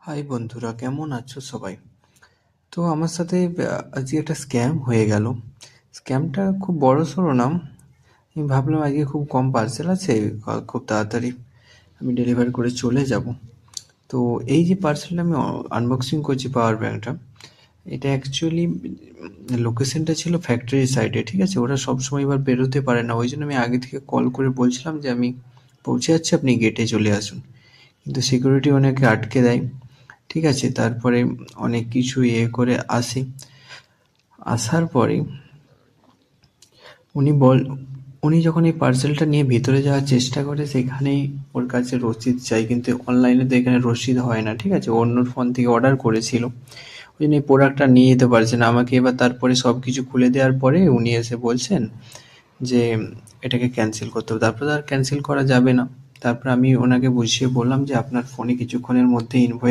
High বন্ধুরা, কেমন আছো সবাই? তো আমার সাথে আজকে একটা স্ক্যাম হয়ে গেল। স্ক্যামটা খুব বড়সড় না। আমি ভাবলাম আজকে খুব কম পার্সেল আছে, খুব তাড়াতাড়ি আমি ডেলিভারি করে চলে যাব। তো এই যে পার্সেলটা আমি আনবক্সিং করছি, পাওয়ার ব্যাংকটা, এটা অ্যাকচুয়ালি লোকেশনটা ছিল ফ্যাক্টরি সাইডে, ঠিক আছে? ওরা সবসময় এবার বেরোতে পারে না, ওই জন্য আমি আগে থেকে কল করে বলছিলাম যে আমি পৌঁছে যাচ্ছি, আপনি গেটে চলে আসুন। কিন্তু সিকিউরিটি অনেকে আটকে দেয়, ঠিক আছে? তারপরে অনেক কিছু করে আসার পরে উনি বল উনি যখন এই পার্সেলটা নিয়ে ভিতরে যাওয়ার চেষ্টা করে, সেখানেই ওর কাছে রসিদ চাই, কিন্তু অনলাইনে তো এখানে রসিদ হয় না, ঠিক আছে? অন্যর ফোন থেকে অর্ডার করেছিল, ওই জন্য এই প্রোডাক্টটা নিয়ে যেতে পারছে না আমাকে। এবার তারপরে সব কিছু খুলে দেওয়ার পরে উনি এসে বলছেন যে এটাকে ক্যান্সেল করতে হবে। তারপরে আর ক্যান্সেল করা যাবে না। তারপর আমি ওনাকে বুঝিয়ে বললাম যে আপনার ফোনে কিছুক্ষণের মধ্যে ইনভয়েস